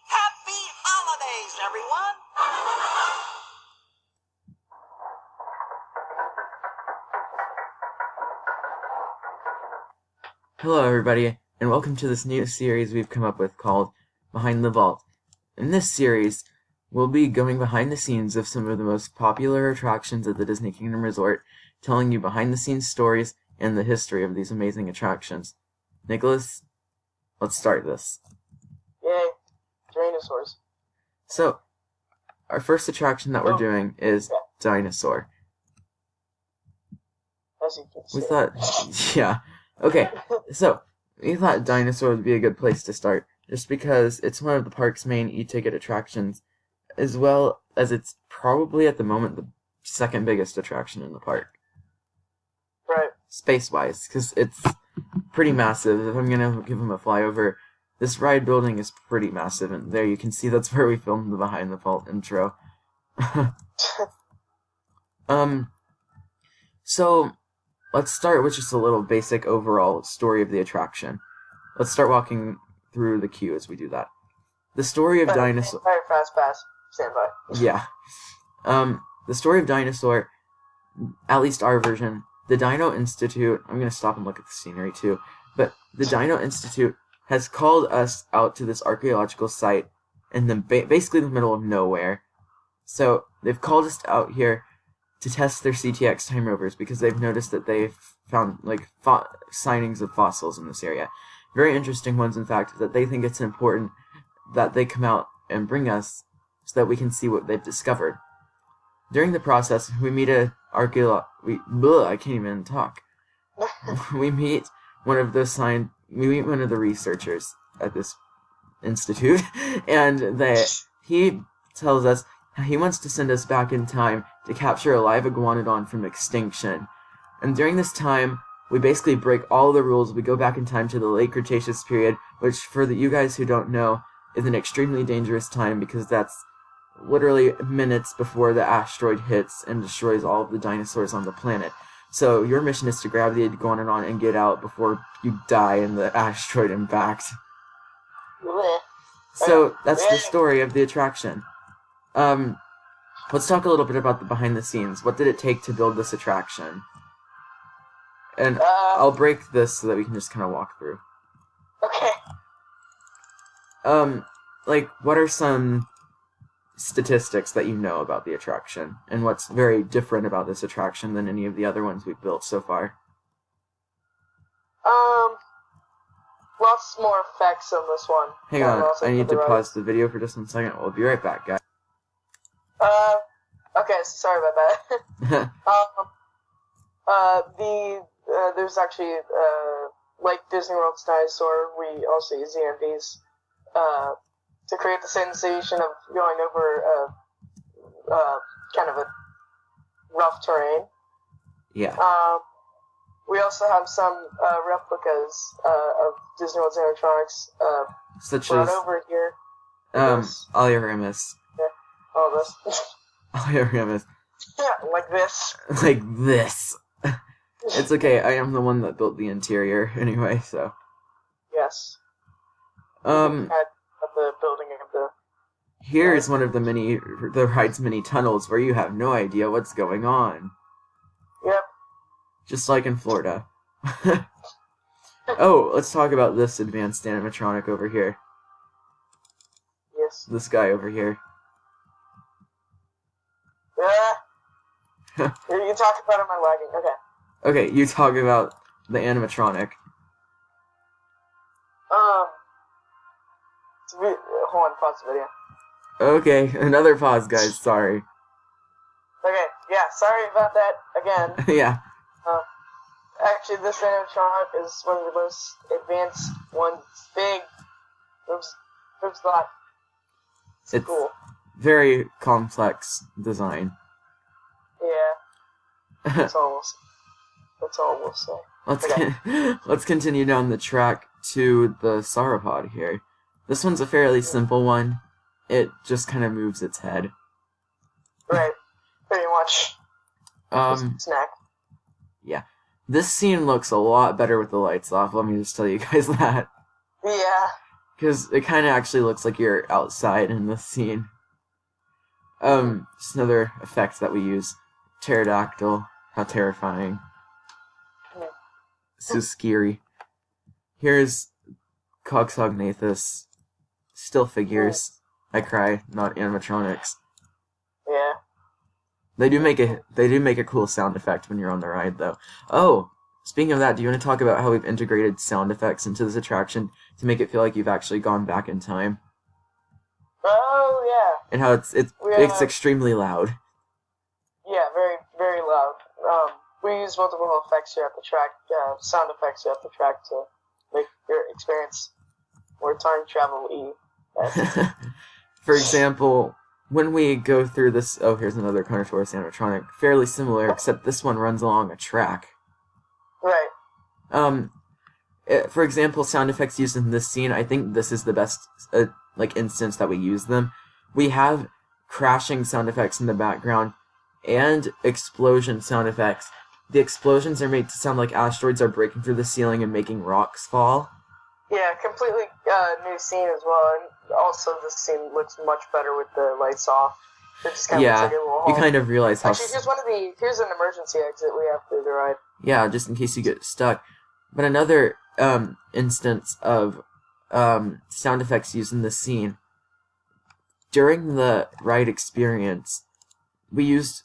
Happy holidays, everyone! Hello everybody, and welcome to this new series we've come up with called Behind the Vault. In this series, we'll be going behind the scenes of some of the most popular attractions at the Disney Kingdom Resort, telling you behind the scenes stories and the history of these amazing attractions. Nicholas, let's start this. Yay, DINOSAURs. So, our first attraction that we're doing is Dinosaur. As you can see. We thought, yeah. Okay, so we thought Dinosaur would be a good place to start, just because it's one of the park's main e-ticket attractions, as well as it's probably at the moment the second biggest attraction in the park. Right. Space-wise, because it's pretty massive. If I'm going to give him a flyover, this ride building is pretty massive, and there you can see that's where we filmed the Behind the Vault intro. So, let's start with just a little basic overall story of the attraction. Let's start walking through the queue as we do that. The story of Dinosaur... Very fast pass. Stand by. Yeah. The story of Dinosaur, at least our version, the Dino Institute... I'm going to stop and look at the scenery too. But the Dino Institute has called us out to this archaeological site in the basically the middle of nowhere. So, they've called us out here to test their CTX time rovers because they've noticed that they've found signings of fossils in this area. Very interesting ones, in fact, that they think it's important that they come out and bring us so that we can see what they've discovered. During the process, we meet I can't even talk. We meet one of the researchers at this institute, and he tells us he wants to send us back in time to capture a live iguanodon from extinction. And during this time, we basically break all the rules. We go back in time to the late Cretaceous period, which, for you guys who don't know, is an extremely dangerous time because that's literally minutes before the asteroid hits and destroys all of the dinosaurs on the planet. So your mission is to grab the iguanodon and get out before you die in the asteroid impact. So that's the story of the attraction. Let's talk a little bit about the behind the scenes. What did it take to build this attraction? And I'll break this so that we can just kind of walk through. Okay. What are some statistics that you know about the attraction? And what's very different about this attraction than any of the other ones we've built so far? Lots more effects on this one. Hang on, I need to pause the video for just 1 second. We'll be right back, guys. Okay, sorry about that. There's actually, like Disney World's Dinosaur, we also use ZMVs, to create the sensation of going over, kind of a rough terrain. Yeah. We also have some, replicas, of Disney World's animatronics, such brought as, over here. Alioramus. All this. Alioramus. Yeah, like this. Like this. It's okay, I am the one that built the interior anyway, so. Yes. At the building of the... Here is one of the ride's many tunnels where you have no idea what's going on. Yep. Just like in Florida. Oh, let's talk about this advanced animatronic over here. Yes. This guy over here. You can talk about it, I'm lagging. Okay. Okay, you talk about the animatronic. Hold on, pause the video. Okay, another pause, guys, sorry. Okay, yeah, sorry about that again. Yeah. Actually, this animatronic is one of the most advanced ones. Big. Moves a lot. It's cool. Very complex design. Yeah. That's all we'll say. Let's continue down the track to the sauropod here. This one's a fairly simple one. It just kind of moves its head. Right. Pretty much. Snack. Yeah. This scene looks a lot better with the lights off, let me just tell you guys that. Yeah. Because it kind of actually looks like you're outside in this scene. Just another effect that we use. Pterodactyl. How terrifying. So scary. Here's Coxognathus. Still figures. I cry, not animatronics. Yeah. They do make a cool sound effect when you're on the ride, though. Oh, speaking of that, do you want to talk about how we've integrated sound effects into this attraction to make it feel like you've actually gone back in time? Oh yeah. And how it's extremely loud. Yeah, very very loud. We use multiple effects here at the track, sound effects here at the track to make your experience more time travel-y. For example, when we go through this... Oh, here's another Carnotaurus animatronic. Fairly similar, except this one runs along a track. Right. For example, sound effects used in this scene, I think this is the best instance that we use them. We have crashing sound effects in the background and explosion sound effects. The explosions are made to sound like asteroids are breaking through the ceiling and making rocks fall. Yeah, completely new scene as well, and also this scene looks much better with the lights off. It just kind of looks like a little hall. You kind of realize how... Actually, here's an emergency exit we have through the ride. Yeah, just in case you get stuck. But another instance of sound effects used in this scene. During the ride experience, we used,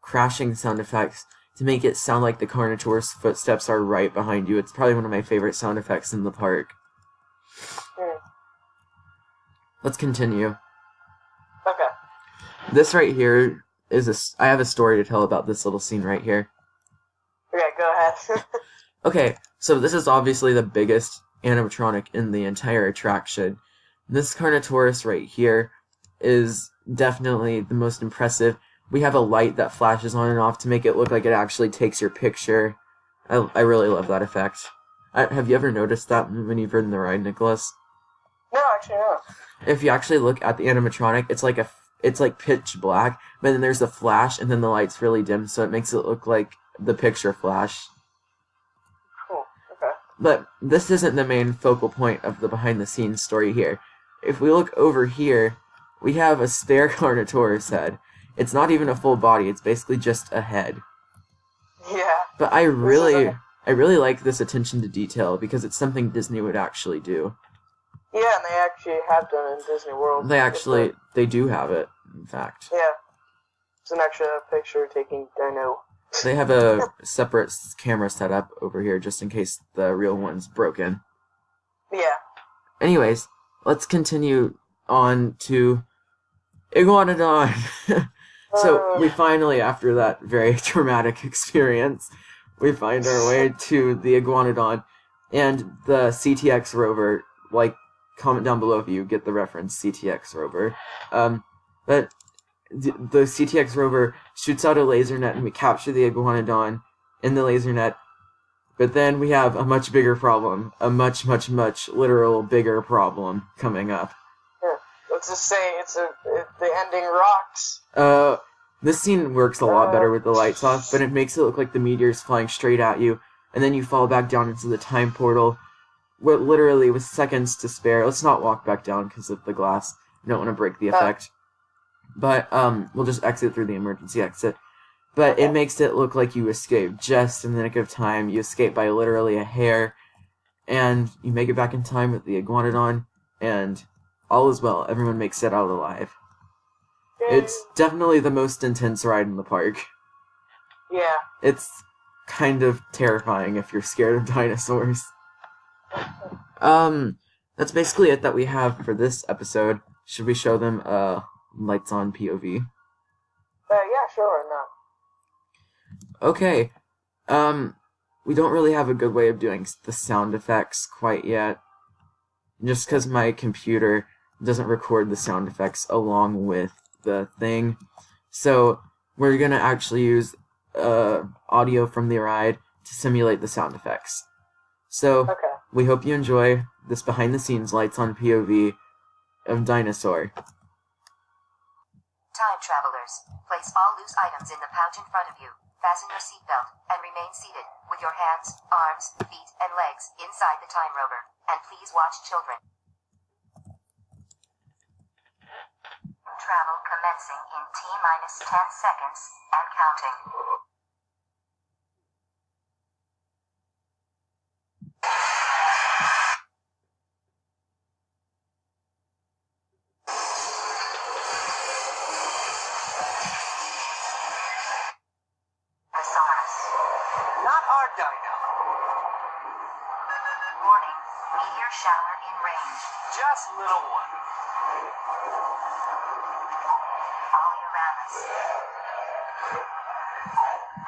crashing sound effects to make it sound like the Carnotaurus footsteps are right behind you. It's probably one of my favorite sound effects in the park. Let's continue. Okay. This right here is I have a story to tell about this little scene right here. Okay, go ahead. Okay, so this is obviously the biggest animatronic in the entire attraction. This Carnotaurus right here is definitely the most impressive. We have a light that flashes on and off to make it look like it actually takes your picture. I really love that effect. Have you ever noticed that when you've ridden the ride, Nicholas? No, actually no. If you actually look at the animatronic, it's like pitch black, but then there's a flash, and then the light's really dim, so it makes it look like the picture flash. Cool. Okay. But this isn't the main focal point of the behind-the-scenes story here. If we look over here, we have a spare Carnotaurus head. It's not even a full body, it's basically just a head. Yeah. But I really like this attention to detail because it's something Disney would actually do. Yeah, and they actually have done it in Disney World. They do have it, in fact. Yeah. It's an extra picture taking dino. They have a separate camera set up over here just in case the real one's broken. Yeah. Anyways, let's continue on to Iguanodon. So we finally, after that very traumatic experience, we find our way to the Iguanodon and the CTX rover. Comment down below if you get the reference, CTX rover. But the CTX rover shoots out a laser net and we capture the Iguanodon in the laser net. But then we have a much bigger problem. A much, much, much literal bigger problem coming up. Yeah. Let's just say the ending rocks. This scene works a lot better with the lights off, but it makes it look like the meteor's flying straight at you, and then you fall back down into the time portal, literally with seconds to spare. Let's not walk back down because of the glass. I don't want to break the effect. But, we'll just exit through the emergency exit. But it makes it look like you escaped just in the nick of time. You escape by literally a hair, and you make it back in time with the Iguanodon, and all is well. Everyone makes it out alive. It's definitely the most intense ride in the park. Yeah. It's kind of terrifying if you're scared of dinosaurs. That's basically it that we have for this episode. Should we show them lights on POV? Yeah, sure, no. Okay. We don't really have a good way of doing the sound effects quite yet. Just because my computer doesn't record the sound effects along with the thing. So we're gonna actually use audio from the ride to simulate the sound effects. So Okay. we hope you enjoy this behind-the-scenes lights on POV of Dinosaur. Time travelers, place all loose items in the pouch in front of you. Fasten your seatbelt and remain seated with your hands, arms, feet, and legs inside the time rover. And please watch children. Travel commencing in T-minus 10 seconds and counting. Thesaurus. Not our dino. Warning, meteor shower in range. Just little one. Polyuramus.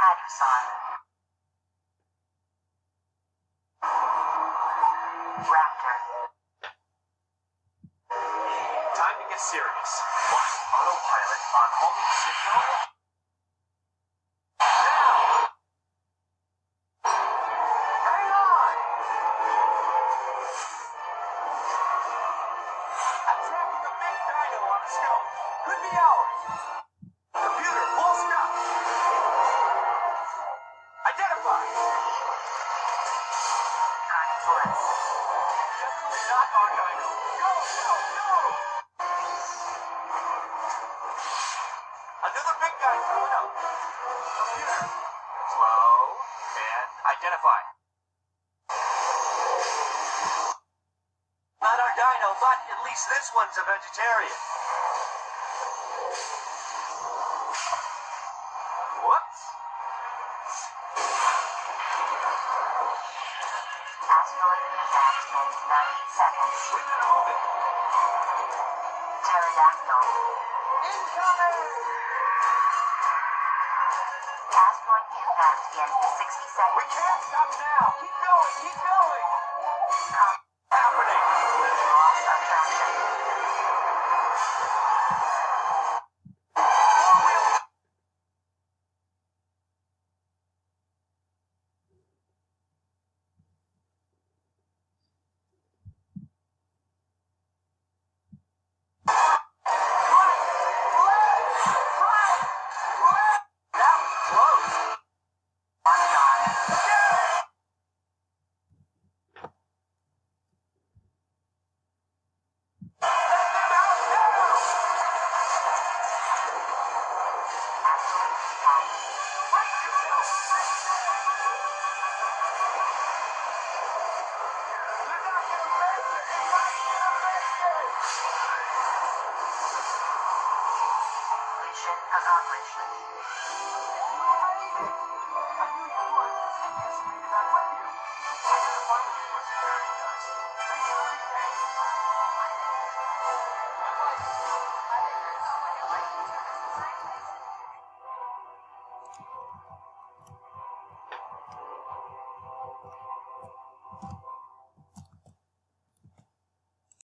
Hadrosaur. Raptor. Time to get serious. Watch autopilot on homing signal. Now! Hang on! I'm tracking a big dino on a scope. Could be ours. Computer, full stop. Identify. Carnotaurus. Definitely not our dino. Go, go, go! Another big guy coming up. Computer, slow, and identify. Not our dino, but at least this one's a vegetarian. Whoops. Asteroid impact in 90 seconds. We gotta move it. Pterodactyl. Incoming! Asteroid impact in 60 seconds. We can't stop now. Keep going, keep going. Happening. Loss of traction. That was close. Let them out now! They're not gonna make it! They're not gonna make it! Mission accomplished.